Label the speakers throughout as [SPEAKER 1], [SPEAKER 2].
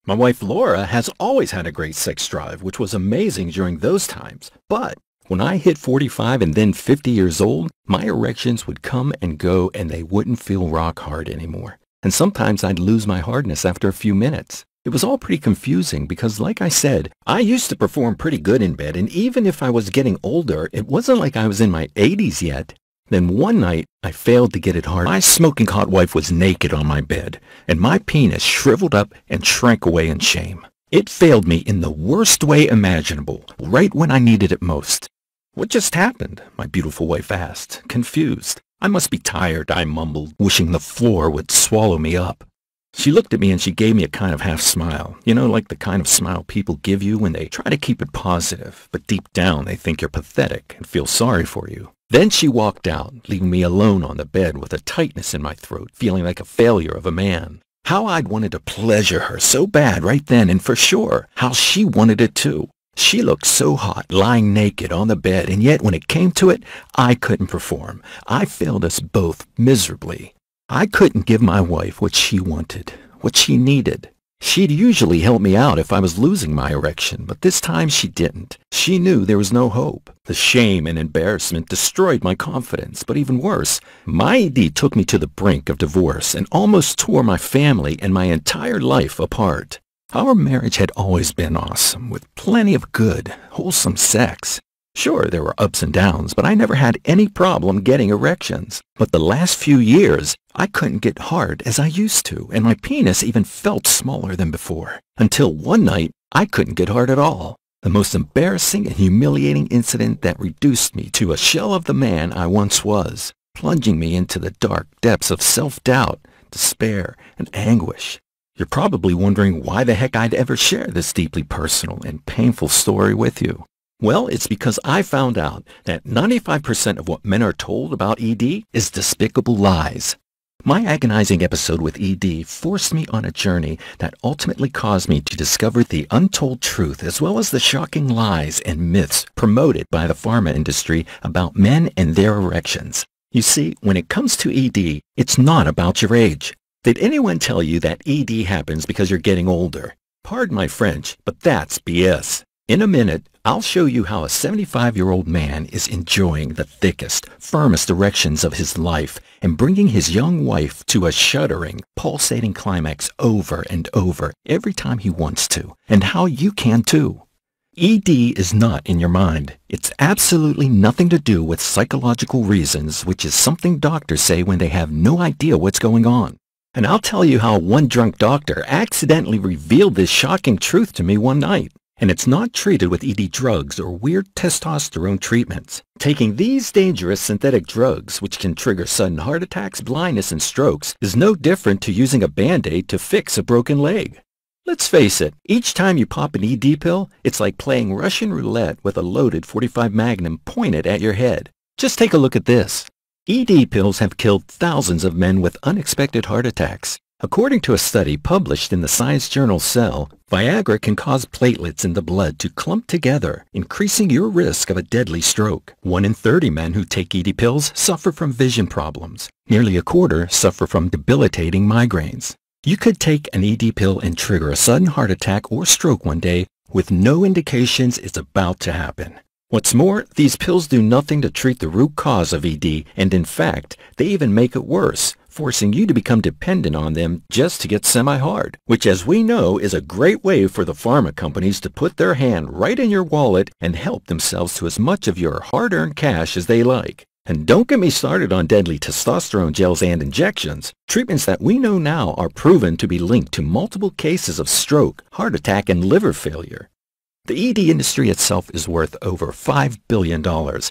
[SPEAKER 1] My wife Laura has always had a great sex drive, which was amazing during those times. But when I hit 45 and then 50 years old, my erections would come and go and they wouldn't feel rock hard anymore. And sometimes I'd lose my hardness after a few minutes. It was all pretty confusing because, like I said, I used to perform pretty good in bed, and even if I was getting older, it wasn't like I was in my 80s yet. Then one night, I failed to get it hard. My smoking hot wife was naked on my bed, and my penis shriveled up and shrank away in shame. It failed me in the worst way imaginable, right when I needed it most. "What just happened?" my beautiful wife asked, confused. "I must be tired," I mumbled, wishing the floor would swallow me up. She looked at me and she gave me a kind of half smile. You know, like the kind of smile people give you when they try to keep it positive, but deep down they think you're pathetic and feel sorry for you. Then she walked out, leaving me alone on the bed with a tightness in my throat, feeling like a failure of a man. How I'd wanted to pleasure her so bad right then, and for sure, how she wanted it too. She looked so hot, lying naked on the bed, and yet when it came to it, I couldn't perform. I failed us both miserably. I couldn't give my wife what she wanted, what she needed. She'd usually help me out if I was losing my erection, but this time she didn't. She knew there was no hope. The shame and embarrassment destroyed my confidence, but even worse, my ED took me to the brink of divorce and almost tore my family and my entire life apart. Our marriage had always been awesome, with plenty of good, wholesome sex. Sure, there were ups and downs, but I never had any problem getting erections. But the last few years, I couldn't get hard as I used to, and my penis even felt smaller than before. Until one night, I couldn't get hard at all. The most embarrassing and humiliating incident that reduced me to a shell of the man I once was, plunging me into the dark depths of self-doubt, despair, and anguish. You're probably wondering why the heck I'd ever share this deeply personal and painful story with you. Well, it's because I found out that 95% of what men are told about ED is despicable lies. My agonizing episode with ED forced me on a journey that ultimately caused me to discover the untold truth as well as the shocking lies and myths promoted by the pharma industry about men and their erections. You see, when it comes to ED, it's not about your age. Did anyone tell you that ED happens because you're getting older? Pardon my French, but that's BS. In a minute, I'll show you how a 75-year-old man is enjoying the thickest, firmest erections of his life and bringing his young wife to a shuddering, pulsating climax over and over every time he wants to, and how you can too. ED is not in your mind. It's absolutely nothing to do with psychological reasons, which is something doctors say when they have no idea what's going on. And I'll tell you how one drunk doctor accidentally revealed this shocking truth to me one night. And it's not treated with ED drugs or weird testosterone treatments. Taking these dangerous synthetic drugs, which can trigger sudden heart attacks, blindness, and strokes, is no different to using a Band-Aid to fix a broken leg. Let's face it, each time you pop an ED pill, it's like playing Russian roulette with a loaded .45 Magnum pointed at your head. Just take a look at this. ED pills have killed thousands of men with unexpected heart attacks. According to a study published in the science journal Cell, Viagra can cause platelets in the blood to clump together, increasing your risk of a deadly stroke. 1 in 30 men who take ED pills suffer from vision problems. Nearly a quarter suffer from debilitating migraines. You could take an ED pill and trigger a sudden heart attack or stroke one day with no indications it's about to happen. What's more, these pills do nothing to treat the root cause of ED, and in fact, they even make it worse, forcing you to become dependent on them just to get semi-hard, which as we know is a great way for the pharma companies to put their hand right in your wallet and help themselves to as much of your hard-earned cash as they like. And don't get me started on deadly testosterone gels and injections, treatments that we know now are proven to be linked to multiple cases of stroke, heart attack, and liver failure. The ED industry itself is worth over $5 billion,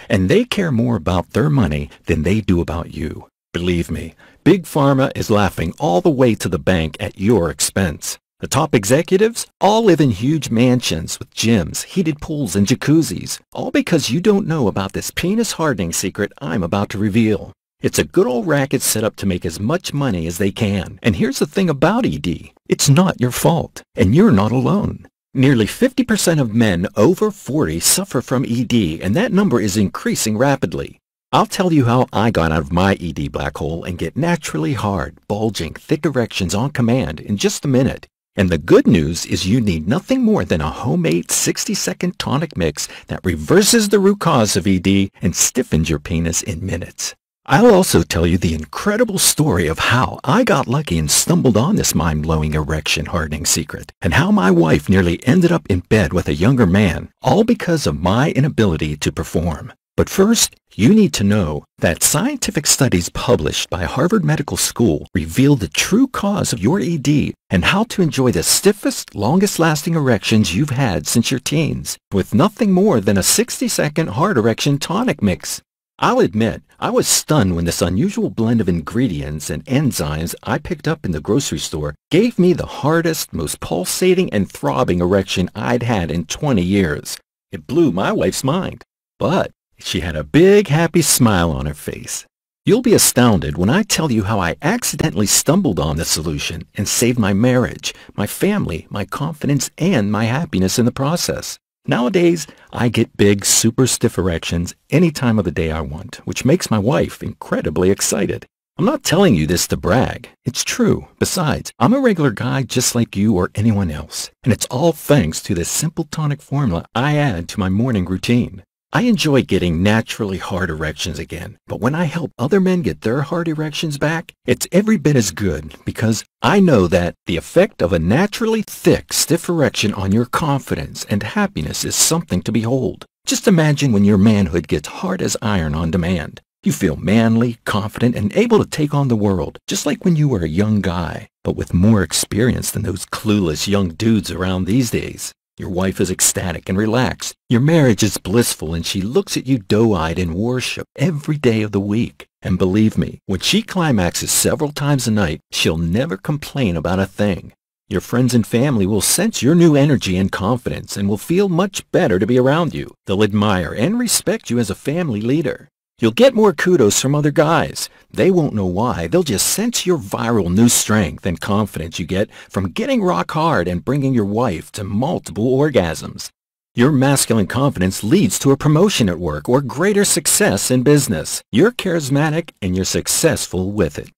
[SPEAKER 1] and they care more about their money than they do about you. Believe me, Big Pharma is laughing all the way to the bank at your expense. The top executives all live in huge mansions with gyms, heated pools, and jacuzzis, all because you don't know about this penis hardening secret I'm about to reveal. It's a good old racket set up to make as much money as they can. And here's the thing about ED. It's not your fault, and you're not alone. Nearly 50% of men over 40 suffer from ED, and that number is increasing rapidly. I'll tell you how I got out of my ED black hole and get naturally hard, bulging, thick erections on command in just a minute. And the good news is you need nothing more than a homemade 60-second tonic mix that reverses the root cause of ED and stiffens your penis in minutes. I'll also tell you the incredible story of how I got lucky and stumbled on this mind-blowing erection hardening secret, and how my wife nearly ended up in bed with a younger man, all because of my inability to perform. But first, you need to know that scientific studies published by Harvard Medical School reveal the true cause of your ED and how to enjoy the stiffest, longest-lasting erections you've had since your teens, with nothing more than a 60-second hard erection tonic mix. I'll admit, I was stunned when this unusual blend of ingredients and enzymes I picked up in the grocery store gave me the hardest, most pulsating and throbbing erection I'd had in 20 years. It blew my wife's mind, but she had a big, happy smile on her face. You'll be astounded when I tell you how I accidentally stumbled on the solution and saved my marriage, my family, my confidence, and my happiness in the process. Nowadays, I get big, super stiff erections any time of the day I want, which makes my wife incredibly excited. I'm not telling you this to brag. It's true. Besides, I'm a regular guy just like you or anyone else, and it's all thanks to this simple tonic formula I add to my morning routine. I enjoy getting naturally hard erections again, but when I help other men get their hard erections back, it's every bit as good because I know that the effect of a naturally thick, stiff erection on your confidence and happiness is something to behold. Just imagine when your manhood gets hard as iron on demand. You feel manly, confident, and able to take on the world, just like when you were a young guy, but with more experience than those clueless young dudes around these days. Your wife is ecstatic and relaxed. Your marriage is blissful and she looks at you doe-eyed in worship every day of the week. And believe me, when she climaxes several times a night, she'll never complain about a thing. Your friends and family will sense your new energy and confidence and will feel much better to be around you. They'll admire and respect you as a family leader. You'll get more kudos from other guys. They won't know why. They'll just sense your viral new strength and confidence you get from getting rock hard and bringing your wife to multiple orgasms. Your masculine confidence leads to a promotion at work or greater success in business. You're charismatic and you're successful with it.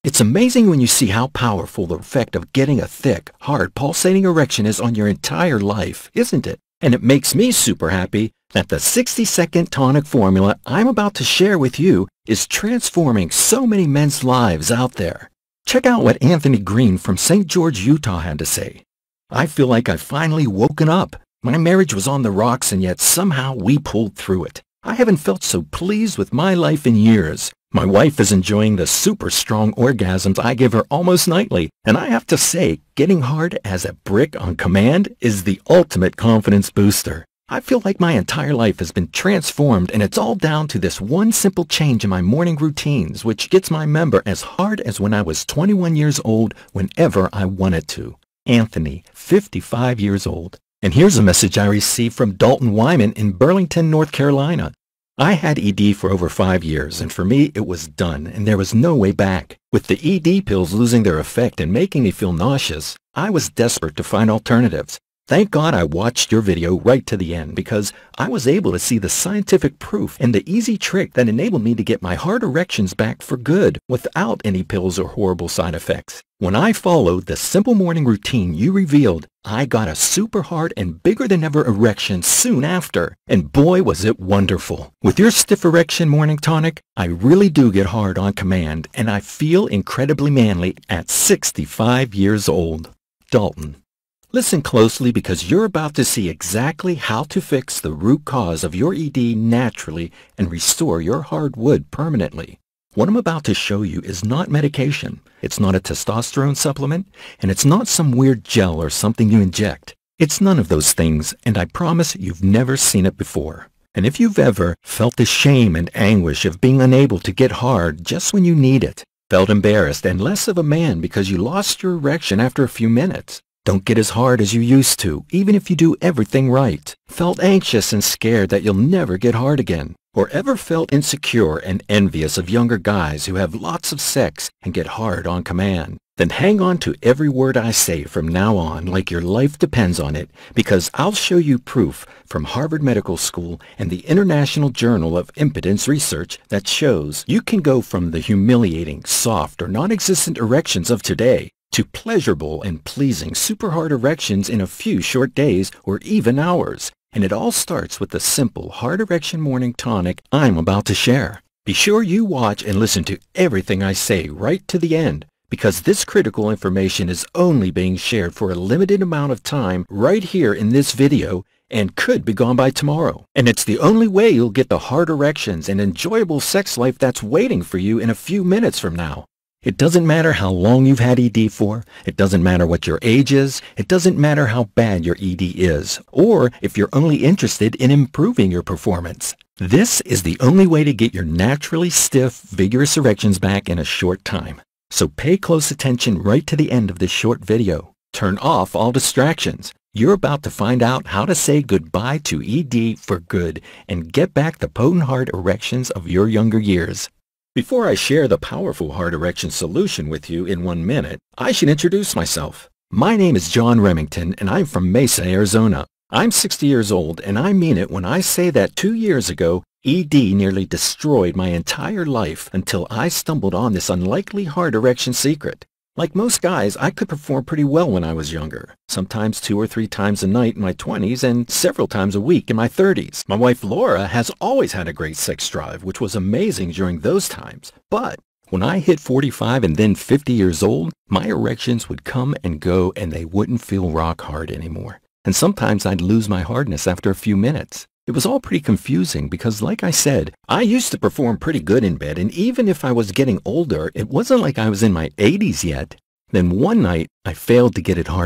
[SPEAKER 1] It's amazing when you see how powerful the effect of getting a thick, hard, pulsating erection is on your entire life, isn't it? And it makes me super happy that the 60-second tonic formula I'm about to share with you is transforming so many men's lives out there. Check out what Anthony Green from St. George, Utah had to say. I feel like I've finally woken up. My marriage was on the rocks and yet somehow we pulled through it. I haven't felt so pleased with my life in years. My wife is enjoying the super strong orgasms I give her almost nightly, and I have to say, getting hard as a brick on command is the ultimate confidence booster. I feel like my entire life has been transformed, and it's all down to this one simple change in my morning routines, which gets my member as hard as when I was 21 years old whenever I wanted to. Anthony, 55 years old. And here's a message I received from Dalton Wyman in Burlington, North Carolina. I had ED for over 5 years, and for me it was done, and there was no way back. With the ED pills losing their effect and making me feel nauseous, I was desperate to find alternatives. Thank God I watched your video right to the end because I was able to see the scientific proof and the easy trick that enabled me to get my hard erections back for good without any pills or horrible side effects. When I followed the simple morning routine you revealed, I got a super hard and bigger than ever erection soon after. And boy, was it wonderful. With your stiff erection morning tonic, I really do get hard on command and I feel incredibly manly at 65 years old. Dalton. Listen closely because you're about to see exactly how to fix the root cause of your ED naturally and restore your hard wood permanently. What I'm about to show you is not medication, it's not a testosterone supplement, and it's not some weird gel or something you inject. It's none of those things, and I promise you've never seen it before. And if you've ever felt the shame and anguish of being unable to get hard just when you need it, felt embarrassed and less of a man because you lost your erection after a few minutes, don't get as hard as you used to, even if you do everything right. Felt anxious and scared that you'll never get hard again. Or ever felt insecure and envious of younger guys who have lots of sex and get hard on command. Then hang on to every word I say from now on like your life depends on it, because I'll show you proof from Harvard Medical School and the International Journal of Impotence Research that shows you can go from the humiliating, soft, or non-existent erections of today to pleasurable and pleasing super hard erections in a few short days or even hours. And it all starts with the simple hard erection morning tonic I'm about to share. Be sure you watch and listen to everything I say right to the end, because this critical information is only being shared for a limited amount of time right here in this video and could be gone by tomorrow. And it's the only way you'll get the hard erections and enjoyable sex life that's waiting for you in a few minutes from now. It doesn't matter how long you've had ED for, it doesn't matter what your age is, it doesn't matter how bad your ED is, or if you're only interested in improving your performance. This is the only way to get your naturally stiff, vigorous erections back in a short time. So pay close attention right to the end of this short video. Turn off all distractions. You're about to find out how to say goodbye to ED for good and get back the potent hard erections of your younger years. Before I share the powerful hard erection solution with you in 1 minute, I should introduce myself. My name is John Remington and I'm from Mesa, Arizona. I'm 60 years old and I mean it when I say that 2 years ago, ED nearly destroyed my entire life until I stumbled on this unlikely hard erection secret. Like most guys, I could perform pretty well when I was younger, sometimes 2 or 3 times a night in my 20s and several times a week in my 30s. My wife Laura has always had a great sex drive, which was amazing during those times. But when I hit 45 and then 50 years old, my erections would come and go and they wouldn't feel rock hard anymore. And sometimes I'd lose my hardness after a few minutes. It was all pretty confusing because, like I said, I used to perform pretty good in bed, and even if I was getting older, it wasn't like I was in my 80s yet. Then one night, I failed to get it hard.